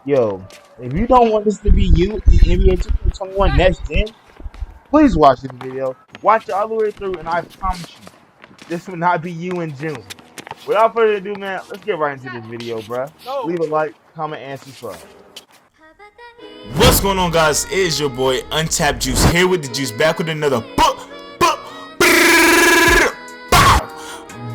Yo, if you don't want this to be you in NBA 2K21 next gen, please watch this video. Watch it all the way through, and I promise you, this will not be you in June. Without further ado, man, let's get right into this video, bruh. Leave a like, comment, and subscribe. What's going on, guys? It is your boy Untapped Juice here with the juice, back with another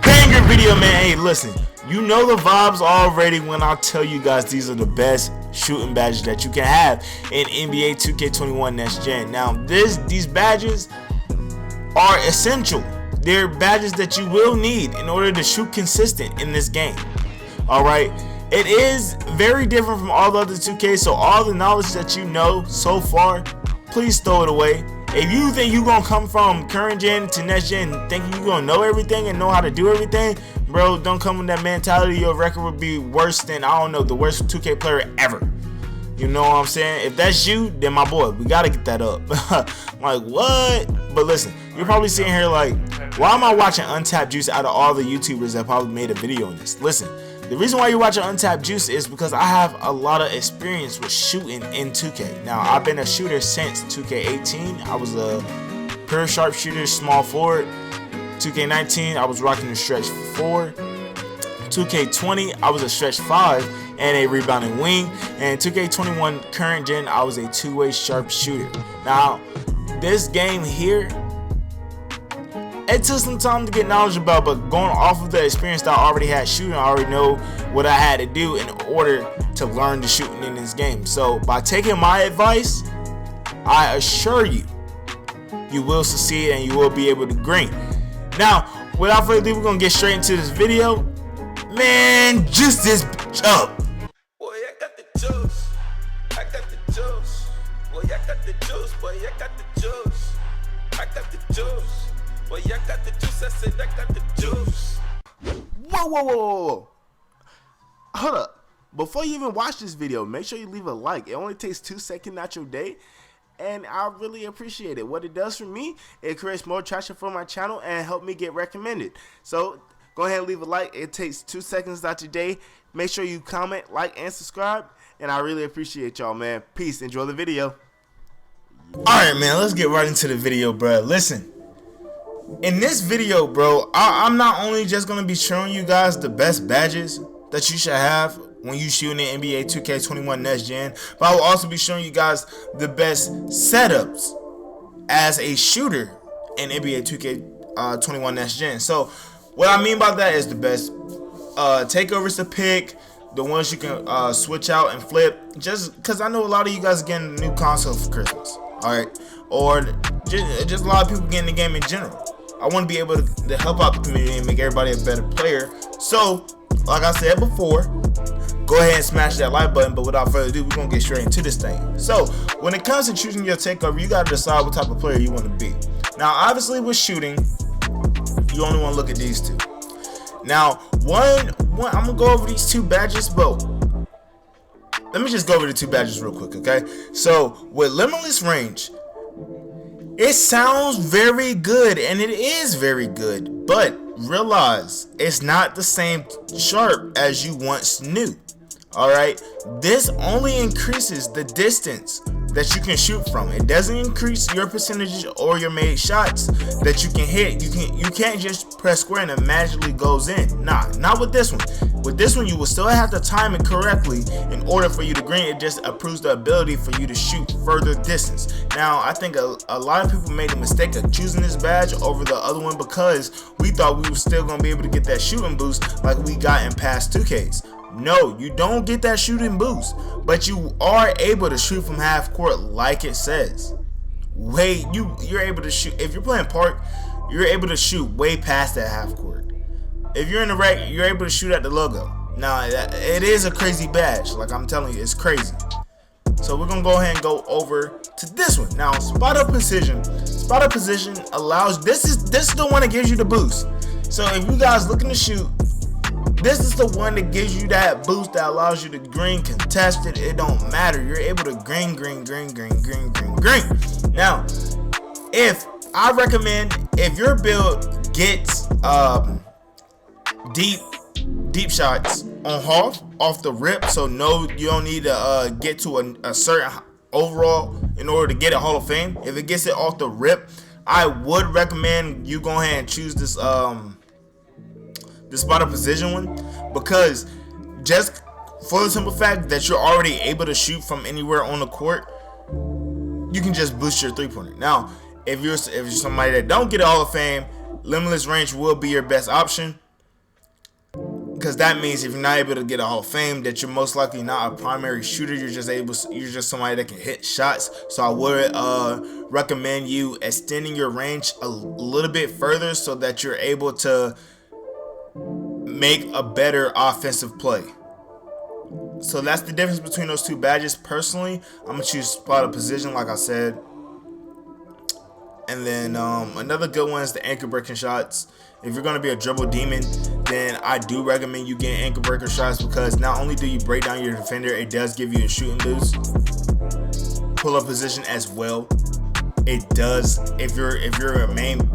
banger video, man. Hey, listen, you know the vibes already when I tell you guys these are the best shooting badges that you can have in NBA 2K21 next gen. Now, these badges are essential. They're badges that you will need in order to shoot consistent in this game. Alright, it is very different from all the other 2K, so all the knowledge that you know so far, please throw it away. If you think you're gonna come from current gen to next gen thinking you're gonna know everything and know how to do everything, bro, don't come with that mentality. Your record would be worse than, I don't know, the worst 2K player ever. You know what I'm saying? If that's you, then my boy, we gotta get that up. Like, what? But listen, you're probably sitting here like, why am I watching Untapped Juice out of all the YouTubers that probably made a video on this? Listen, the reason why you're watching Untapped Juice is because I have a lot of experience with shooting in 2K. Now, I've been a shooter since 2K18. I was a pure sharpshooter, small forward. 2K19, I was rocking the stretch 4. 2K20, I was a stretch 5 and a rebounding wing. And 2K21 current gen, I was a two-way sharpshooter. Now, this game here, it took some time to get knowledge about, but going off of the experience that I already had shooting, I already know what I had to do in order to learn the shooting in this game. So by taking my advice, I assure you, you will succeed and you will be able to green. Now, without further ado, we're gonna get straight into this video. Man, just this bitch up. Boy, I got the juice. I got the juice. Boy, I got the juice. Boy, I got the juice. I got the juice. Boy, I got the juice. I said I got the juice. Whoa. Hold up. Before you even watch this video, make sure you leave a like. It only takes 2 seconds out your day, and I really appreciate it. What it does for me, it creates more traction for my channel and help me get recommended. So go ahead and leave a like. It takes 2 seconds out your day. Make sure you comment, like, and subscribe, and I really appreciate y'all, man. Peace. Enjoy the video. Alright, man, let's get right into the video, bro. Listen, in this video, bro, I'm not only just going to be showing you guys the best badges that you should have when you shoot in NBA 2K21 next gen, but I will also be showing you guys the best setups as a shooter in NBA 2K21 next gen. So what I mean by that is the best takeovers to pick, the ones you can switch out and flip, just because I know a lot of you guys are getting a new console for Christmas, alright, or just a lot of people getting the game in general. I want to be able to help out the community and make everybody a better player. So, like I said before, go ahead and smash that like button, but without further ado, we're going to get straight into this thing. So, when it comes to choosing your takeover, you got to decide what type of player you want to be. Now, obviously with shooting, you only want to look at these two. Now, one I'm going to go over these two badges, but let me just go over the two badges real quick, okay? So, with Limitless Range, it sounds very good, and it is very good, but realize it's not the same sharp as you once knew. Alright, this only increases the distance that you can shoot from. It doesn't increase your percentages or your made shots that you can hit. You can't just press square and it magically goes in. Nah, not with this one. With this one, you will still have to time it correctly in order for you to green. It just improves the ability for you to shoot further distance. Now, I think a lot of people made the mistake of choosing this badge over the other one because we thought we were still going to be able to get that shooting boost like we got in past 2Ks. No, you don't get that shooting boost, but you are able to shoot from half court like it says. You're able to shoot. If you're playing park, you're able to shoot way past that half court. If you're in the rec, you're able to shoot at the logo. Now, it is a crazy badge. Like I'm telling you, it's crazy. So we're gonna go ahead and go over to this one. Now, spot up position. Spot up position allows. This is the one that gives you the boost. So if you guys looking to shoot, this is the one that gives you that boost that allows you to green contested. It don't matter. You're able to green. Now, if I recommend, if your build gets deep shots on off the rip. So no, you don't need to get to a certain overall in order to get a Hall of Fame. If it gets it off the rip, I would recommend you go ahead and choose this this spot of position one, because just for the simple fact that you're already able to shoot from anywhere on the court, you can just boost your 3-pointer. Now, if you're somebody that don't get a Hall of Fame, limitless range will be your best option, because that means if you're not able to get a Hall of Fame, that you're most likely not a primary shooter. You're just somebody that can hit shots. So I would recommend you extending your range a little bit further so that you're able to make a better offensive play. So that's the difference between those two badges. Personally, I'm gonna choose spot of position, like I said. And then another good one is the ankle breaking shots. If you're going to be a dribble demon, then I do recommend you getting ankle breaker shots, because not only do you break down your defender, it does give you a shooting boost. Pull up position as well. It does. If you're a main,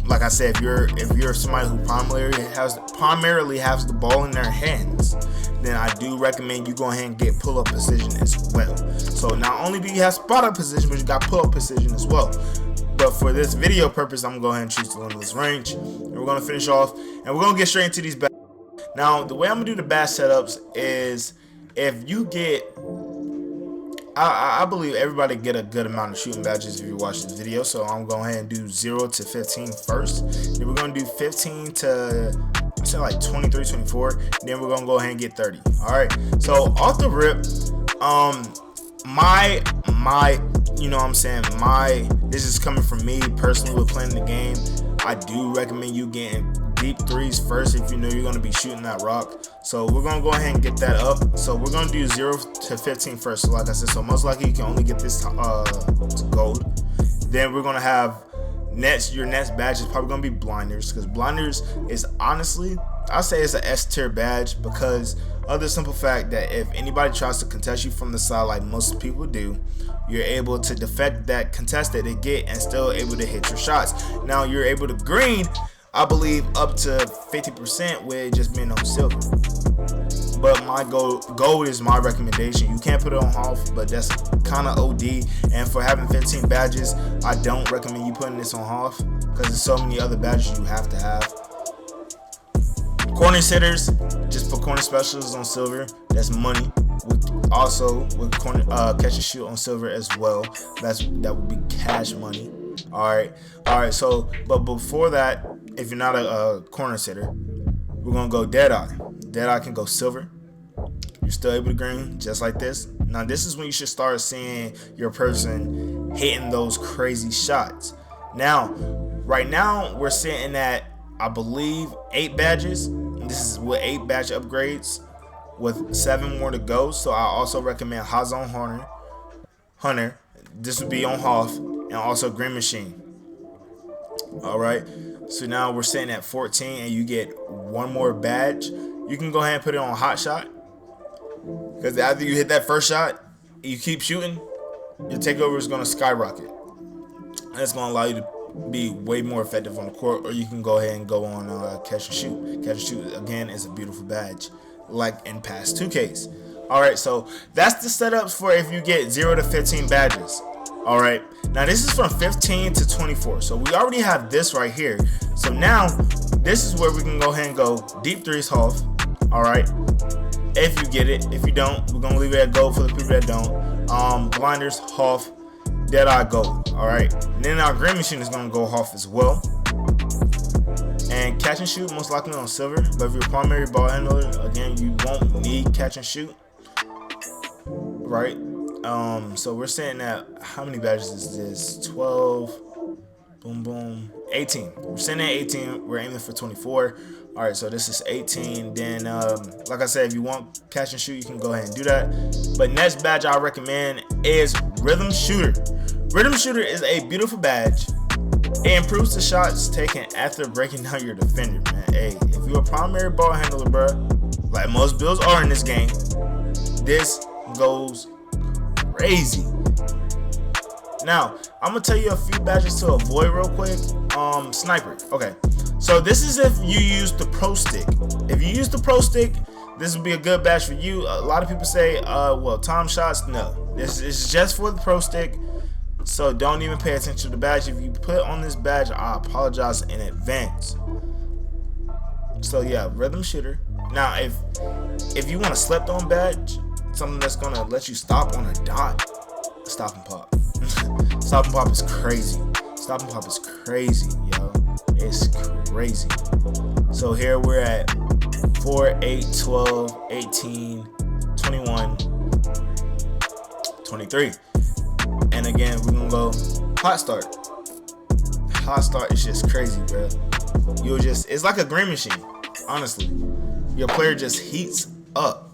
like I said, if you're somebody who primarily has the ball in their hands, then I do recommend you go ahead and get pull up position as well. So not only do you have spot up position, but you got pull up position as well. But for this video purpose, I'm going to go ahead and choose the limitless range. And we're going to finish off. And we're going to get straight into these badges. Now, the way I'm going to do the badge setups is if you get... I believe everybody get a good amount of shooting badges if you watch this video. So I'm going to go ahead and do 0 to 15 first. Then we're going to do 15 to... I said like 23, 24. Then we're going to go ahead and get 30. Alright. So off the rip, you know what I'm saying, this is coming from me personally with playing the game. I do recommend you getting deep threes first if you know you're going to be shooting that rock. So we're going to go ahead and get that up. So we're going to do 0 to 15 first. So like I said, so most likely you can only get this to gold. Then we're going to have your next badge is probably going to be blinders, because blinders is honestly, I say it's an S tier badge, because of the simple fact that if anybody tries to contest you from the side like most people do, you're able to defect that contest that they get and still able to hit your shots. Now you're able to green, I believe, up to 50% with just being on silver. But my gold is my recommendation. You can't put it on half, but that's kind of OD. And for having 15 badges, I don't recommend you putting this on half, because there's so many other badges you have to have. Corner sitters, just put corner specialists on silver. That's money. Also with corner catch and shoot on silver as well. That would be cash money. All right. So, but before that, if you're not a corner sitter, we're gonna go Deadeye. Deadeye can go silver. You're still able to green, just like this. Now this is when you should start seeing your person hitting those crazy shots. Now, right now we're sitting at, I believe, 8 badges. This is with 8 badge upgrades, with 7 more to go. So I also recommend Hot Zone Hunter. This would be on half, and also Green Machine. All right. So now we're sitting at 14, and you get 1 more badge. You can go ahead and put it on Hot Shot, because after you hit that first shot, you keep shooting, your takeover is going to skyrocket. That's going to allow you to be way more effective on the court. Or you can go ahead and go on catch and shoot. Catch and shoot again is a beautiful badge, like in past 2Ks. All right, so that's the setups for if you get 0 to 15 badges. All right, now this is from 15 to 24. So we already have this right here. So now this is where we can go ahead and go deep threes half. All right, if you get it. If you don't, we're gonna leave it at gold for the people that don't. Blinders half, Deadeye gold. All right, and then our Green Machine is gonna go half as well. And catch and shoot most likely on silver. But if you're a primary ball handler, again, you won't need catch and shoot. Right. So we're saying that, how many badges is this? 12, boom, boom, 18. We're saying at 18, we're aiming for 24. All right, so this is 18. Then, like I said, if you want catch and shoot, you can go ahead and do that. But next badge I recommend is Rhythm Shooter. Rhythm Shooter is a beautiful badge. It improves the shots taken after breaking down your defender, man. Hey, if you're a primary ball handler, bro, like most builds are in this game, this goes crazy. Now, I'm gonna tell you a few badges to avoid real quick. Sniper. Okay, so this is if you use the pro stick. If you use the pro stick, this would be a good badge for you. A lot of people say, well, time shots. No, this is just for the pro stick. So don't even pay attention to the badge. If you put on this badge, I apologize in advance. So yeah, rhythm shooter. Now, if you want a slept on badge, something that's gonna let you stop on a dot, stop and pop. Stop and pop is crazy. Stop and pop is crazy, yo. It's crazy. So here we're at 4, 8, 12, 18, 21, 23. And again, we're gonna go hot start. Hot start is just crazy, bro. It's like a green machine, honestly. Your player just heats up.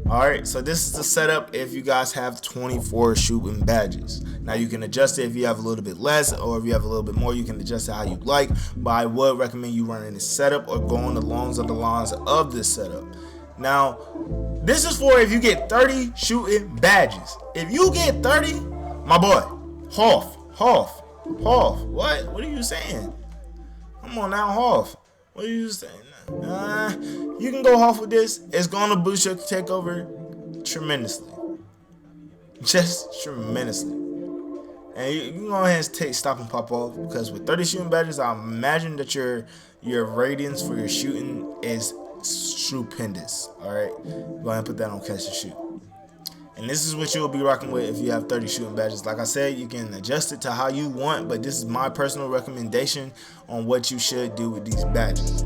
Alright, so this is the setup if you guys have 24 shooting badges. Now you can adjust it if you have a little bit less, or if you have a little bit more, you can adjust it how you like. But I would recommend you running this setup or going along the lines of this setup. Now, this is for if you get 30 shooting badges. If you get 30, my boy, Hoff. What are you saying? Come on now, Hoff. What are you saying? You can go Hoff with this. It's gonna boost your takeover tremendously. Just tremendously. And you can go ahead and take stop and pop off, because with 30 shooting badges, I imagine that your ratings for your shooting is stupendous. Alright, go ahead and put that on catch and shoot. And this is what you'll be rocking with if you have 30 shooting badges. Like I said, you can adjust it to how you want, but this is my personal recommendation on what you should do with these badges.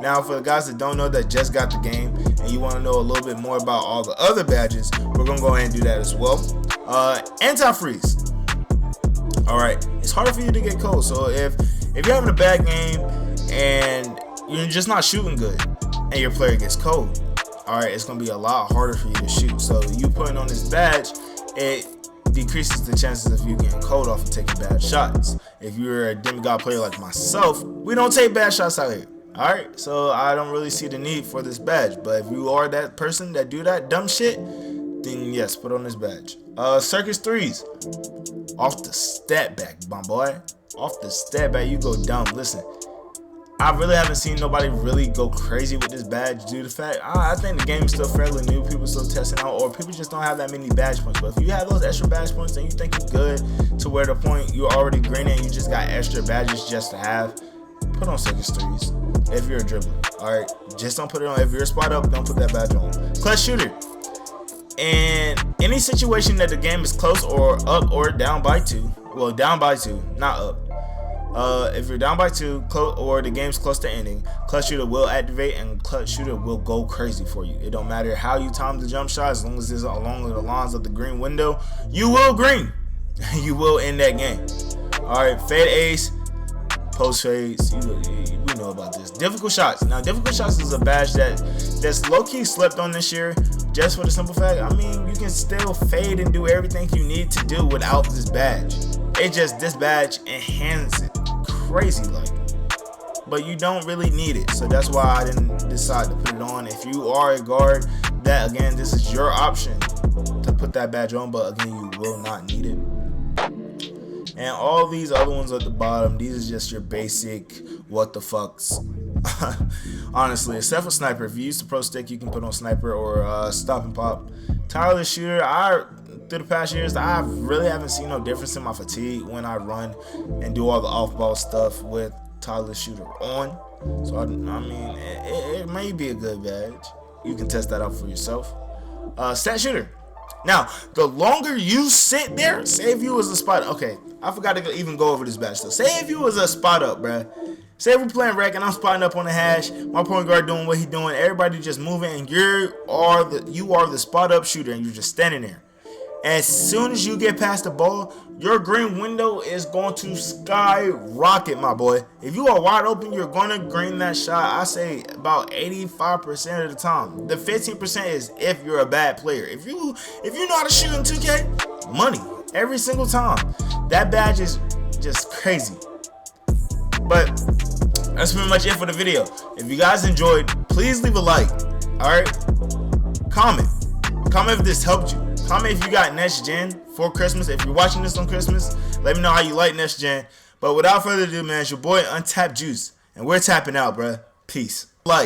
Now, for the guys that don't know, that just got the game and you want to know a little bit more about all the other badges, we're gonna go ahead and do that as well. Anti-freeze. Alright, it's harder for you to get cold. So if you're having a bad game and you're just not shooting good and your player gets cold, alright, it's gonna be a lot harder for you to shoot. So you putting on this badge, it decreases the chances of you getting cold off and taking bad shots. If you're a demigod player like myself, we don't take bad shots out here. Alright, so I don't really see the need for this badge. But if you are that person that do that dumb shit, then yes, put on this badge. Circus threes. Off the stat back, my boy. Off the stat back, you go dumb. Listen, I really haven't seen nobody really go crazy with this badge due to the fact I think the game is still fairly new. People still testing out, or people just don't have that many badge points. But if you have those extra badge points and you think you're good to where the point you're already green and you just got extra badges just to have, put on circus threes. If you're a dribbler, alright, just don't put it on. If you're a spot up, don't put that badge on. Clutch shooter. In any situation that the game is close or up or down by 2, well, down by 2, not up. If you're down by 2, or the game's close to ending, clutch shooter will activate and clutch shooter will go crazy for you. It don't matter how you time the jump shot, as long as it's along the lines of the green window, you will green. You will end that game. Alright, fade ace. Post fades, we know about this. Difficult shots. Now, difficult shots is a badge that's low-key slept on this year, just for the simple fact, I mean, you can still fade and do everything you need to do without this badge. This badge enhances it crazy like. But you don't really need it, so that's why I didn't decide to put it on. If you are a guard, that again, this is your option to put that badge on, but again, you will not need it. And all these other ones at the bottom, these are just your basic what the fucks. Honestly, except for sniper. If you use the pro stick, you can put on sniper or stop and pop. Tireless shooter, through the past years, I really haven't seen no difference in my fatigue when I run and do all the off-ball stuff with tireless shooter on. So I mean, it may be a good badge. You can test that out for yourself. Stat shooter. Now, the longer you sit there, say if you was a spot, okay, I forgot to even go over this badge. So say if you was a spot up, bruh. Say if we're playing rec and I'm spotting up on the hash, my point guard doing what he doing, everybody just moving, and you are the spot up shooter, and you're just standing there. As soon as you get past the ball, your green window is going to skyrocket, my boy. If you are wide open, you're going to green that shot, I say about 85% of the time. The 15% is if you're a bad player. If you know how to shoot in 2K, money every single time. That badge is just crazy. But that's pretty much it for the video. If you guys enjoyed, please leave a like. Alright? Comment if this helped you. Comment if you got next gen for Christmas. If you're watching this on Christmas, let me know how you like next gen. But without further ado, man, it's your boy Untapped Juice, and we're tapping out, bruh. Peace. Like.